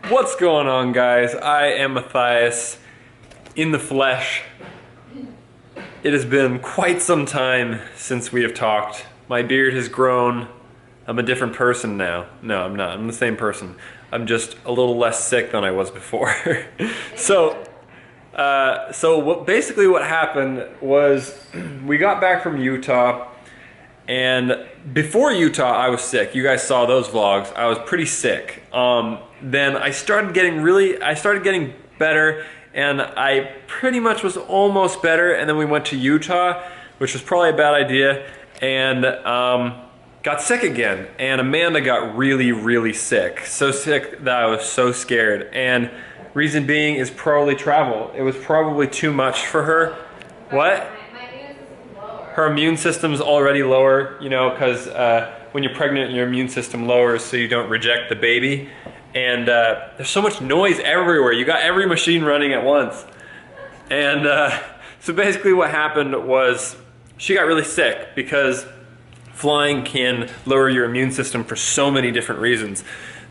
What's going on, guys? I am Matthias in the flesh. It has been quite some time since we have talked. My beard has grown. I'm a different person now. No, I'm not. I'm the same person. I'm just a little less sick than I was before. Basically what happened was we got back from Utah, and before Utah I was sick. You guys saw those vlogs. I was pretty sick. Then I started getting better, and I pretty much was almost better, and then we went to Utah, which was probably a bad idea, and got sick again. And Amanda got really sick. So sick that I was so scared. And reason being is probably travel. It was probably too much for her. What? Her immune system's already lower, you know, because when you're pregnant, your immune system lowers so you don't reject the baby. And there's so much noise everywhere. You got every machine running at once. And so basically what happened was she got really sick because flying can lower your immune system for so many different reasons.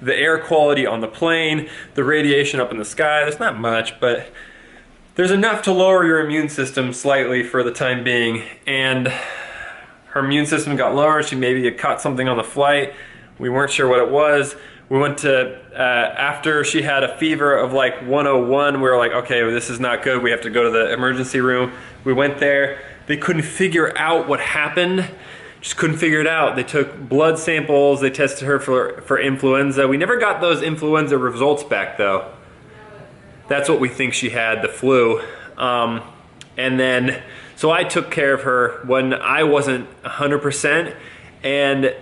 The air quality on the plane, the radiation up in the sky, there's not much, but there's enough to lower your immune system slightly for the time being. And her immune system got lower. She maybe had caught something on the flight. We weren't sure what it was. We went to, after she had a fever of like 101, we were like, okay, well, this is not good. We have to go to the emergency room. We went there. They couldn't figure out what happened. Just couldn't figure it out. They took blood samples. They tested her for influenza. We never got those influenza results back though. That's what we think she had, the flu. And then, so I took care of her when I wasn't 100%, and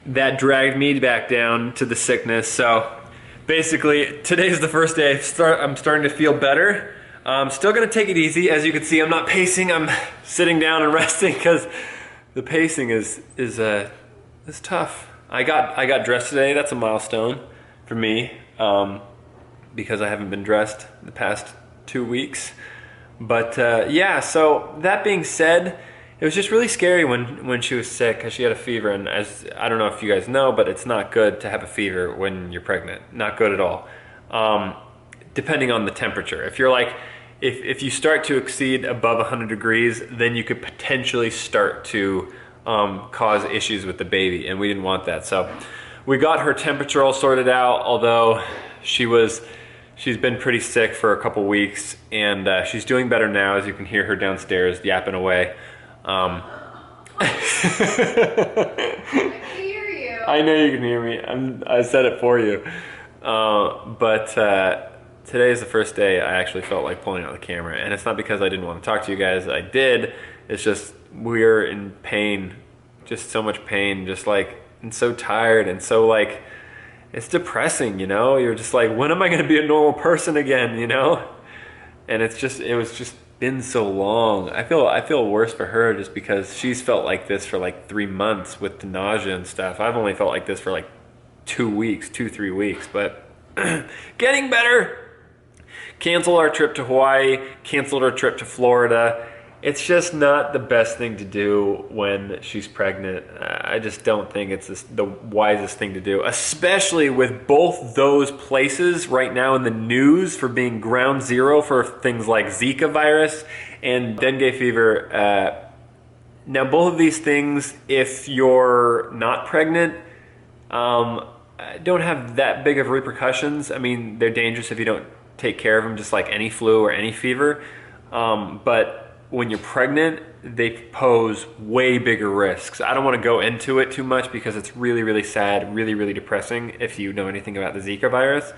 that dragged me back down to the sickness. So basically, today's the first day I'm starting to feel better. I'm still gonna take it easy. As you can see, I'm not pacing, I'm sitting down and resting because the pacing is tough. I got dressed today. That's a milestone for me because I haven't been dressed the past 2 weeks. But yeah, so that being said, it was just really scary when she was sick because she had a fever, and as I don't know if you guys know, but it's not good to have a fever when you're pregnant. Not good at all. Depending on the temperature. If you're like, if you start to exceed above 100 degrees, then you could potentially start to cause issues with the baby, and we didn't want that. So we got her temperature all sorted out, although she's been pretty sick for a couple weeks, and she's doing better now. As you can hear her downstairs yapping away. I can hear you. I know you can hear me. I said it for you. Today is the first day I actually felt like pulling out the camera, and it's not because I didn't want to talk to you guys. I did. It's just we're in pain, just so much pain, just like, and so tired, and so like, it's depressing, you know? You're just like, when am I going to be a normal person again, you know? And it was just been so long. I feel worse for her just because she's felt like this for like 3 months with the nausea and stuff. I've only felt like this for like 3 weeks, but getting better. Canceled our trip to Hawaii, canceled our trip to Florida. It's just not the best thing to do when she's pregnant. I just don't think it's the wisest thing to do, especially with both those places right now in the news for being ground zero for things like Zika virus and dengue fever. Now, both of these things, if you're not pregnant, don't have that big of repercussions. I mean, they're dangerous if you don't take care of them, just like any flu or any fever. But when you're pregnant, they pose way bigger risks. I don't want to go into it too much because it's really sad, really depressing if you know anything about the Zika virus.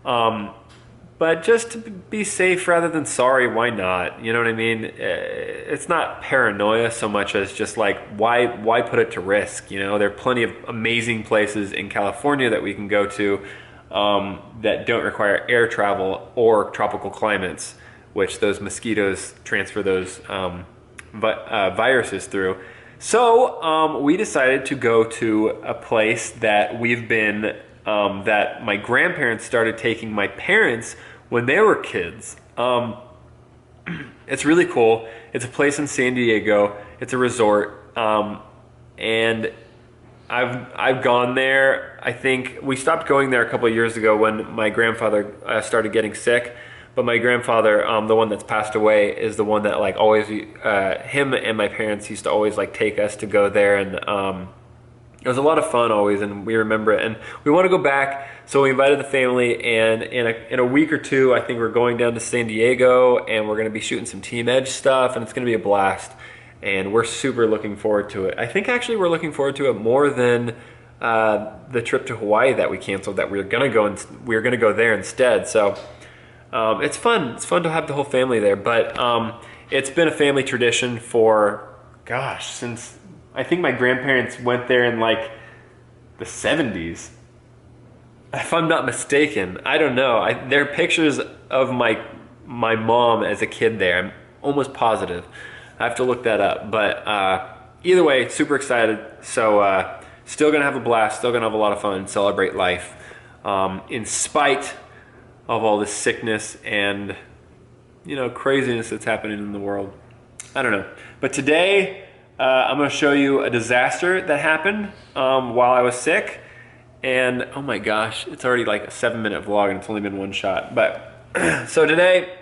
But just to be safe rather than sorry, why not? You know what I mean? It's not paranoia so much as just like, why put it to risk? You know, there are plenty of amazing places in California that we can go to that don't require air travel or tropical climates, which those mosquitoes transfer those viruses through. So we decided to go to a place that we've been, that my grandparents started taking my parents when they were kids. It's really cool. It's a place in San Diego. It's a resort. And I've gone there I think we stopped going there a couple of years ago when my grandfather started getting sick. But my grandfather, the one that's passed away, is the one that like always, him and my parents used to always like take us to go there, and it was a lot of fun always, and we remember it. And we want to go back, so we invited the family, and in a week or two, I think we're going down to San Diego, and we're going to be shooting some Team Edge stuff, and it's going to be a blast. And we're super looking forward to it. I think actually we're looking forward to it more than the trip to Hawaii that we canceled. That we were going to go there instead. So. It's fun. It's fun to have the whole family there, but it's been a family tradition for, gosh, since I think my grandparents went there in like the 70s. If I'm not mistaken. I don't know. There are pictures of my mom as a kid there. I'm almost positive. I have to look that up. But either way, super excited. So still going to have a blast, still going to have a lot of fun and celebrate life in spite of all this sickness and, you know, craziness that's happening in the world. I don't know. But today, I'm going to show you a disaster that happened while I was sick. And oh my gosh, it's already like a 7-minute vlog and it's only been one shot. But so today,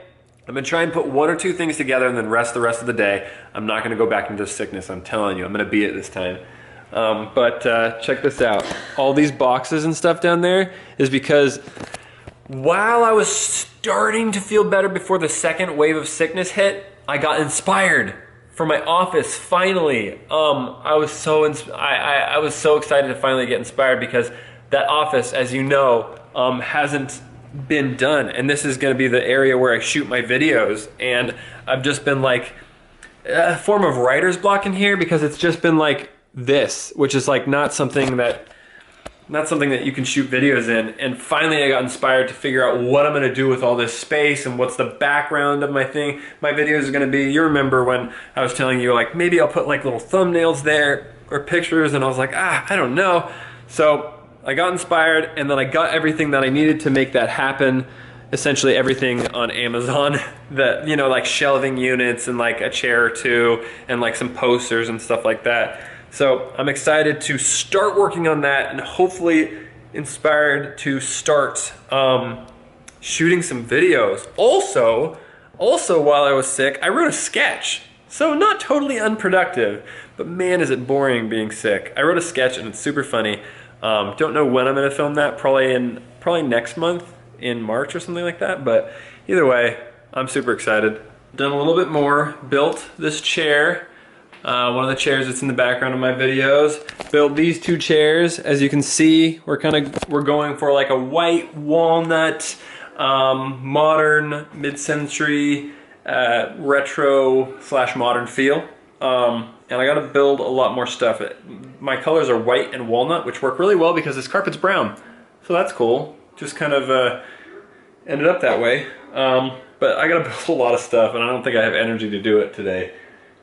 I'm going to try and put one or two things together and then rest the rest of the day. I'm not going to go back into sickness. I'm telling you, I'm going to beat it this time. But check this out. All these boxes and stuff down there is because while I was starting to feel better before the second wave of sickness hit, I got inspired for my office finally. I was so excited to finally get inspired because that office, as you know, hasn't been done, and this is going to be the area where I shoot my videos. And I've just been like a form of writer's block in here because it's just been like this, which is like not something that you can shoot videos in. And finally I got inspired to figure out what I'm gonna do with all this space and what's the background of my videos are gonna be. You remember when I was telling you like maybe I'll put like little thumbnails there or pictures, and I was like, I don't know. So I got inspired, and then I got everything that I needed to make that happen. Essentially everything on Amazon, that, you know, like shelving units and like a chair or two and like some posters and stuff like that. So I'm excited to start working on that and hopefully inspired to start shooting some videos. Also, while I was sick, I wrote a sketch. So not totally unproductive, but man, is it boring being sick. I wrote a sketch and it's super funny. Don't know when I'm gonna film that, probably next month in March or something like that. But either way, I'm super excited. Done a little bit more, built this chair. One of the chairs that's in the background of my videos. Built these two chairs. As you can see, we're going for like a white walnut, modern, mid-century, retro / modern feel. And I gotta build a lot more stuff. My colors are white and walnut, which work really well because this carpet's brown. So that's cool. Just kind of ended up that way. But I gotta build a lot of stuff, and I don't think I have energy to do it today,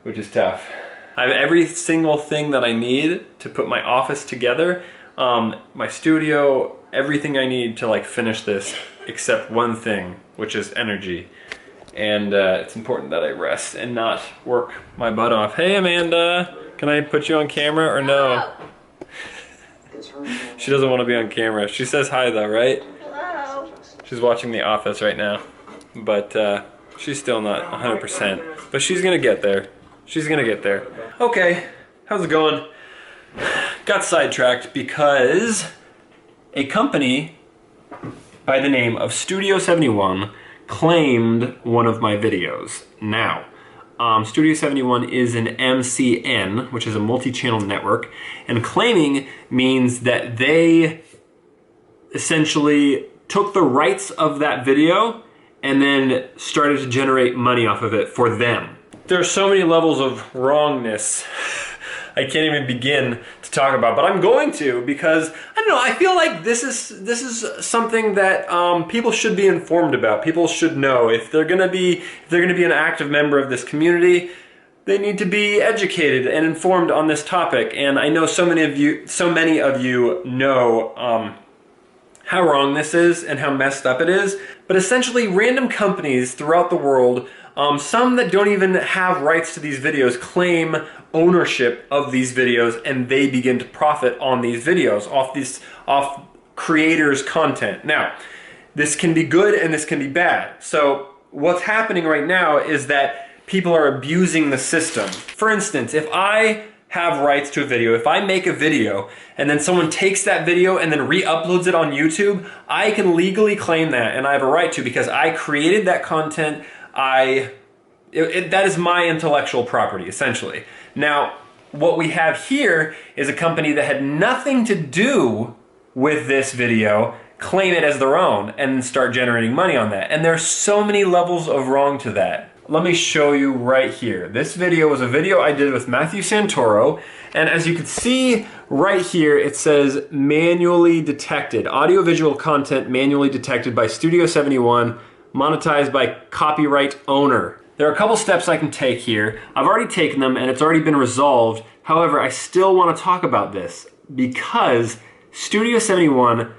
which is tough. I have every single thing that I need to put my office together, my studio, everything I need to like finish this, except one thing, which is energy. And it's important that I rest and not work my butt off. Hey Amanda, can I put you on camera or no? She doesn't want to be on camera. She says hi though, right? Hello. She's watching The Office right now, but she's still not 100%. But she's gonna get there. She's gonna get there. Okay, how's it going? Got sidetracked because a company by the name of Studio 71 claimed one of my videos. Now, Studio 71 is an MCN, which is a multi-channel network, and claiming means that they essentially took the rights of that video and then started to generate money off of it for them. There are so many levels of wrongness I can't even begin to talk about, but I'm going to, because I don't know, I feel like this is something that people should be informed about. People should know if they're gonna be an active member of this community. They need to be educated and informed on this topic. And I know so many of you know how wrong this is and how messed up it is. But essentially, random companies throughout the world, some that don't even have rights to these videos, claim ownership of these videos, and they begin to profit on these videos, off off creators' content. Now, this can be good and this can be bad. So what's happening right now is that people are abusing the system. For instance, if I have rights to a video, if I make a video and then someone takes that video and then re-uploads it on YouTube, I can legally claim that, and I have a right to, because I created that content. That is my intellectual property, essentially. Now, what we have here is a company that had nothing to do with this video claim it as their own and start generating money on that. And there's so many levels of wrong to that. Let me show you right here. This video was a video I did with Matthew Santoro, and as you can see right here, it says manually detected. Audiovisual content manually detected by Studio 71, monetized by copyright owner. There are a couple steps I can take here. I've already taken them and it's already been resolved. However, I still want to talk about this because Studio 71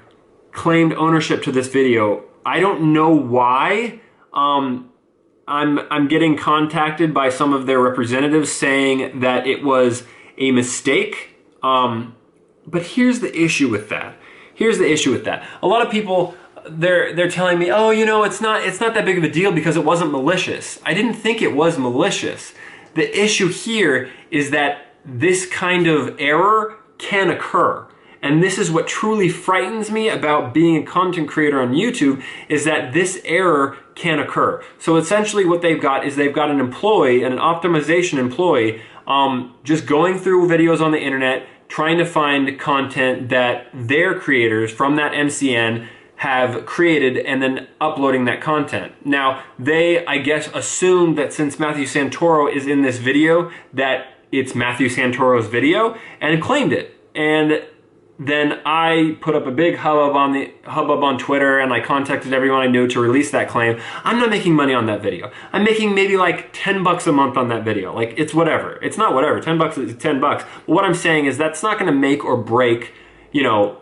claimed ownership to this video. I don't know why. I'm getting contacted by some of their representatives saying that it was a mistake. But here's the issue with that. A lot of people, they're telling me, oh, you know, it's not that big of a deal because it wasn't malicious. I didn't think it was malicious. The issue here is that this kind of error can occur. And this is what truly frightens me about being a content creator on YouTube, is that this error can occur. So essentially what they've got is they've got an employee, an optimization employee, just going through videos on the internet, trying to find content that their creators from that MCN have created and then uploading that content. Now, they, I guess, assumed that since Matthew Santoro is in this video, that it's Matthew Santoro's video and claimed it. And then I put up a big hubbub on Twitter, and I contacted everyone I knew to release that claim. I'm not making money on that video. I'm making maybe like 10 bucks a month on that video. Like, it's whatever. It's not whatever. 10 bucks is 10 bucks. But what I'm saying is that's not going to make or break, you know,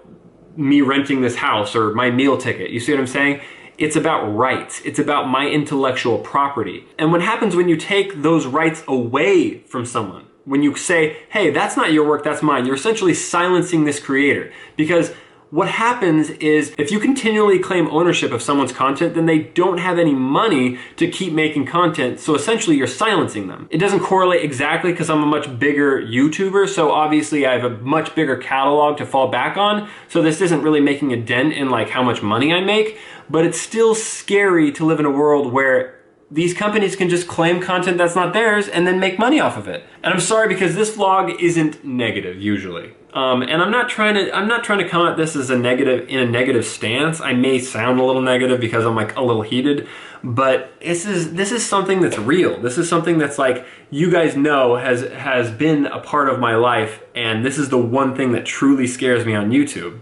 me renting this house or my meal ticket. You see what I'm saying? It's about rights. It's about my intellectual property. And what happens when you take those rights away from someone, when you say, hey, that's not your work, that's mine, you're essentially silencing this creator. Because what happens is if you continually claim ownership of someone's content, then they don't have any money to keep making content. So essentially you're silencing them. It doesn't correlate exactly because I'm a much bigger YouTuber. So obviously I have a much bigger catalog to fall back on. So this isn't really making a dent in like how much money I make, but it's still scary to live in a world where these companies can just claim content that's not theirs and then make money off of it. And I'm sorry because this vlog isn't negative usually. And I'm not trying to come at this as a negative stance. I may sound a little negative because I'm like a little heated, but this is something that's real. This is something that's like, you guys know has been a part of my life, and this is the one thing that truly scares me on YouTube.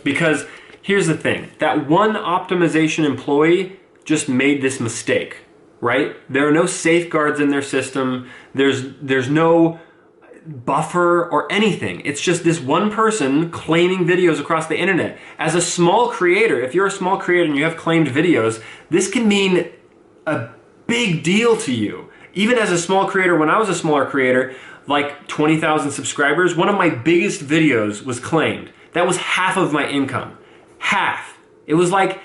Because here's the thing, that one optimization employee just made this mistake. Right? There are no safeguards in their system. There's no buffer or anything. It's just this one person claiming videos across the internet. As a small creator, if you're a small creator and you have claimed videos, this can mean a big deal to you. Even as a small creator, when I was a smaller creator, like 20,000 subscribers, one of my biggest videos was claimed. That was half of my income. Half. It was like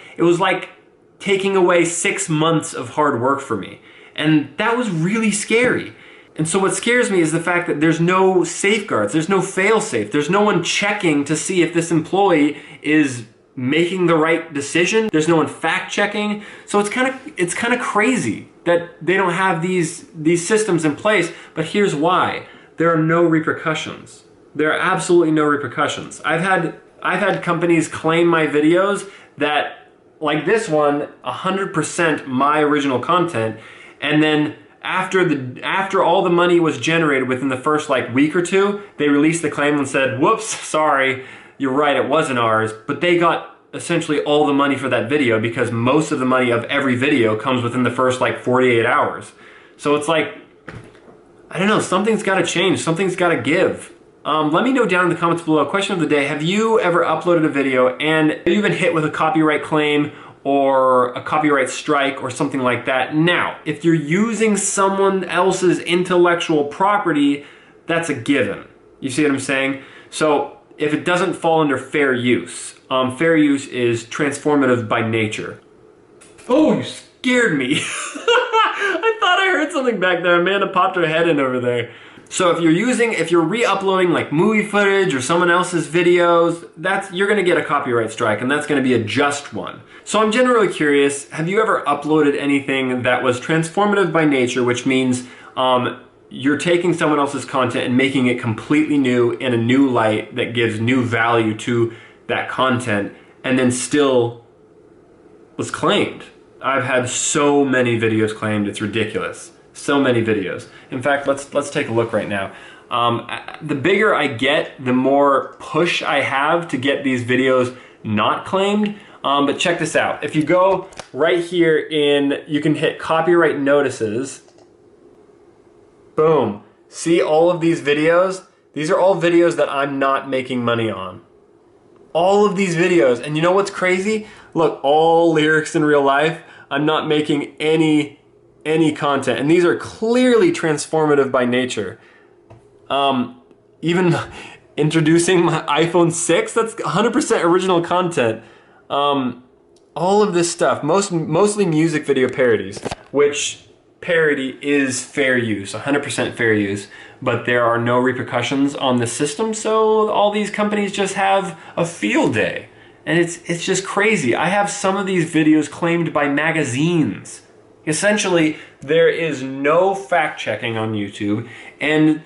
taking away 6 months of hard work for me. And that was really scary. And so what scares me is the fact that there's no safeguards, there's no fail-safe, there's no one checking to see if this employee is making the right decision. There's no one fact-checking. So it's kind of crazy that they don't have these systems in place. But here's why. There are no repercussions. There are absolutely no repercussions. I've had companies claim my videos that, like this one, 100% my original content, and then after all the money was generated within the first like week or two, they released the claim and said, whoops, sorry, you're right, it wasn't ours. But they got essentially all the money for that video because most of the money of every video comes within the first like 48 hours. So it's like, I don't know, something's got to change, something's got to give. Let me know down in the comments below. Question of the day, have you ever uploaded a video and you've been hit with a copyright claim or a copyright strike or something like that? Now, if you're using someone else's intellectual property, that's a given. You see what I'm saying? So if it doesn't fall under fair use. Fair use is transformative by nature. Oh, you scared me. I thought I heard something back there. Amanda popped her head in over there. So if you're re-uploading like movie footage or someone else's videos, you're gonna get a copyright strike, and that's gonna be a just one. So I'm generally curious, have you ever uploaded anything that was transformative by nature, which means you're taking someone else's content and making it completely new in a new light that gives new value to that content, and then still was claimed? I've had so many videos claimed, it's ridiculous. So many videos. In fact, let's take a look right now. The bigger I get, the more push I have to get these videos not claimed. But check this out. If you go right here you can hit copyright notices. Boom. See all of these videos? These are all videos that I'm not making money on. All of these videos. And you know what's crazy? Look, all lyrics in real life. I'm not making any content, and these are clearly transformative by nature. Even introducing my iPhone 6, that's 100% original content. All of this stuff, mostly music video parodies, which parody is fair use, 100% fair use, but there are no repercussions on the system, so all these companies just have a field day. And it's just crazy. I have some of these videos claimed by magazines. Essentially, there is no fact checking on YouTube, and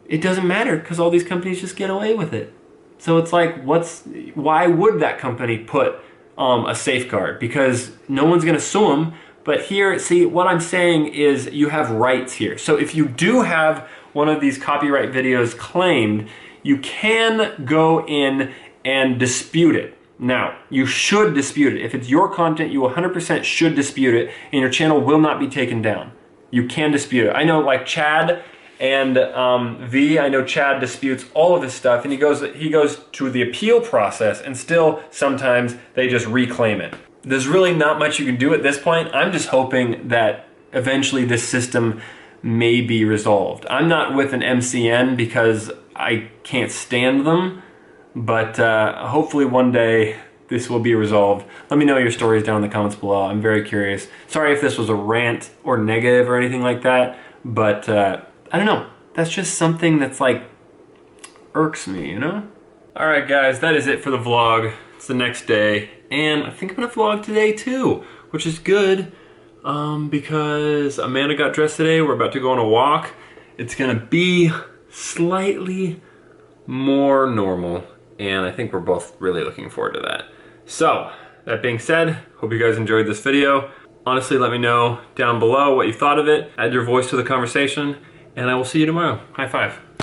it doesn't matter because all these companies just get away with it. So it's like, why would that company put a safeguard? Because no one's gonna sue them. But here, see, what I'm saying is you have rights here. So if you do have one of these copyright videos claimed, you can go in and dispute it. Now, you should dispute it. If it's your content, you 100% should dispute it, and your channel will not be taken down. You can dispute it. I know, like Chad and I know Chad disputes all of his stuff, and he goes to the appeal process, and still sometimes they just reclaim it. There's really not much you can do at this point. I'm just hoping that eventually this system may be resolved. I'm not with an MCN because I can't stand them. But hopefully one day this will be resolved. Let me know your stories down in the comments below. I'm very curious. Sorry if this was a rant or negative or anything like that, but I don't know. That's just something that's like irks me, you know? All right, guys, that is it for the vlog. It's the next day, and I think I'm gonna vlog today too, which is good because Amanda got dressed today. We're about to go on a walk. It's gonna be slightly more normal, and I think we're both really looking forward to that. So, that being said, hope you guys enjoyed this video. Honestly, let me know down below what you thought of it. Add your voice to the conversation, and I will see you tomorrow. High five.